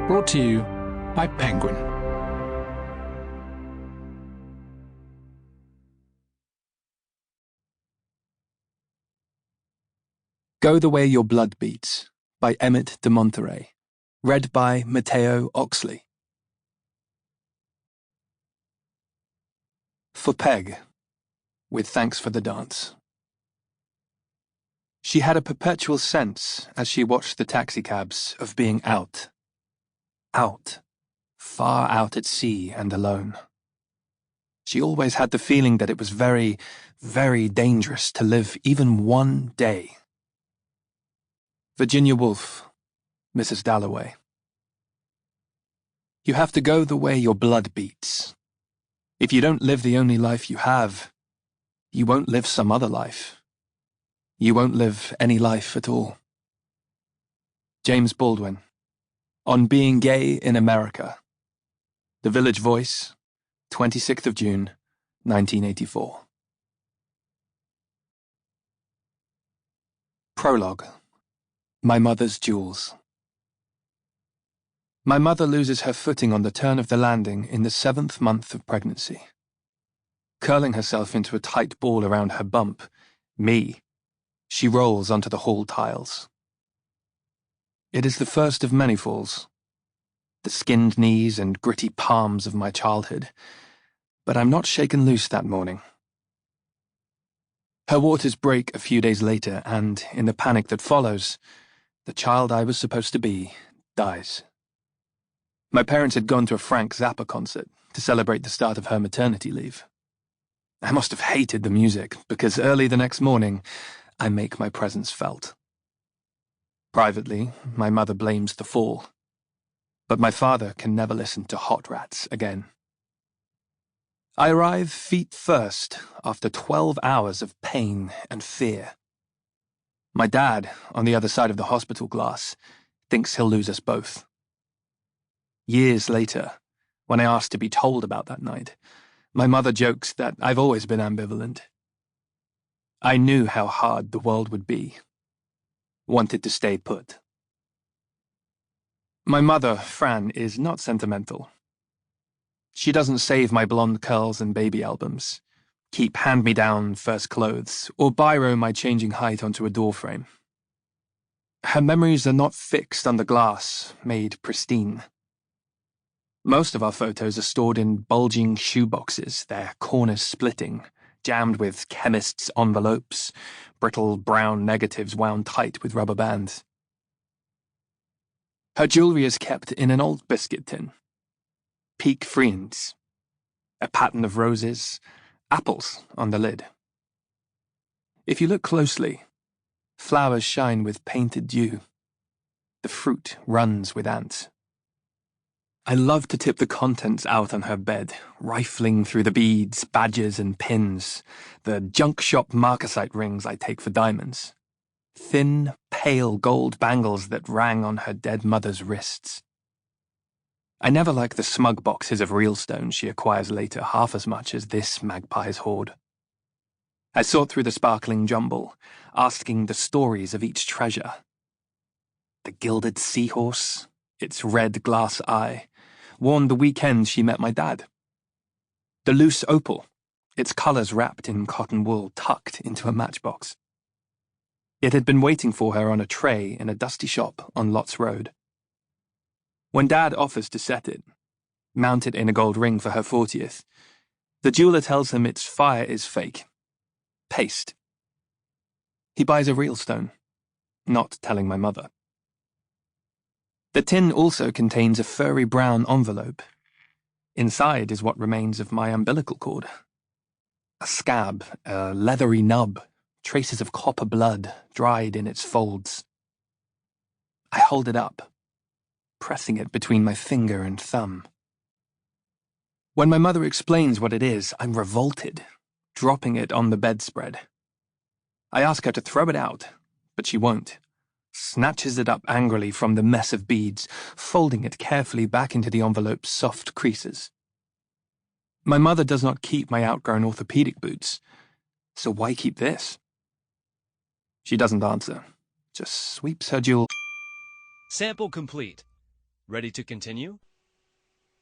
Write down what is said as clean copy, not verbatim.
Brought to you by Penguin. Go the Way Your Blood Beats by Emmett de Monterey. Read by Mateo, Oxley. For Peg, with thanks for the dance. She had a perpetual sense, as she watched the taxicabs, of being out. Out. Far out at sea and alone. She always had the feeling that it was very, very dangerous to live even one day. Virginia Woolf, Mrs. Dalloway. You have to go the way your blood beats. If you don't live the only life you have, you won't live some other life. You won't live any life at all. James Baldwin. On Being Gay in America. The Village Voice, 26th of June, 1984. Prologue. My Mother's Jewels. My mother loses her footing on the turn of the landing in the 7th month of pregnancy. Curling herself into a tight ball around her bump, me, she rolls onto the hall tiles. It is the first of many falls. The skinned knees and gritty palms of my childhood, but I'm not shaken loose that morning. Her waters break a few days later, and, in the panic that follows, the child I was supposed to be dies. My parents had gone to a Frank Zappa concert to celebrate the start of her maternity leave. I must have hated the music, because early the next morning, I make my presence felt. Privately, my mother blames the fall, but my father can never listen to Hot Rats again. I arrive feet first after 12 hours of pain and fear. My dad, on the other side of the hospital glass, thinks he'll lose us both. Years later, when I ask to be told about that night, my mother jokes that I've always been ambivalent. I knew how hard the world would be. Wanted to stay put. My mother, Fran, is not sentimental. She doesn't save my blonde curls and baby albums, keep hand-me-down first clothes, or biro my changing height onto a door frame. Her memories are not fixed under glass, made pristine. Most of our photos are stored in bulging shoeboxes, their corners splitting, jammed with chemists' envelopes, brittle brown negatives wound tight with rubber bands. Her jewellery is kept in an old biscuit tin. Peak friends. A pattern of roses, apples on the lid. If you look closely, flowers shine with painted dew. The fruit runs with ants. I love to tip the contents out on her bed, rifling through the beads, badges, and pins, the junk shop marcasite rings I take for diamonds. Thin, pale gold bangles that rang on her dead mother's wrists. I never like the smug boxes of real stones she acquires later half as much as this magpie's hoard. I sort through the sparkling jumble, asking the stories of each treasure. The gilded seahorse, its red glass eye, worn the weekend she met my dad. The loose opal, its colours wrapped in cotton wool tucked into a matchbox. It had been waiting for her on a tray in a dusty shop on Lots Road. When Dad offers to set it, mount it in a gold ring for her 40th, the jeweller tells him its fire is fake. Paste. He buys a real stone, not telling my mother. The tin also contains a furry brown envelope. Inside is what remains of my umbilical cord. A scab, a leathery nub, traces of copper blood dried in its folds. I hold it up, pressing it between my finger and thumb. When my mother explains what it is, I'm revolted, dropping it on the bedspread. I ask her to throw it out, but she won't. Snatches it up angrily from the mess of beads, folding it carefully back into the envelope's soft creases. My mother does not keep my outgrown orthopedic boots, so why keep this? She doesn't answer, just sweeps her jewel. Sample complete. Ready to continue?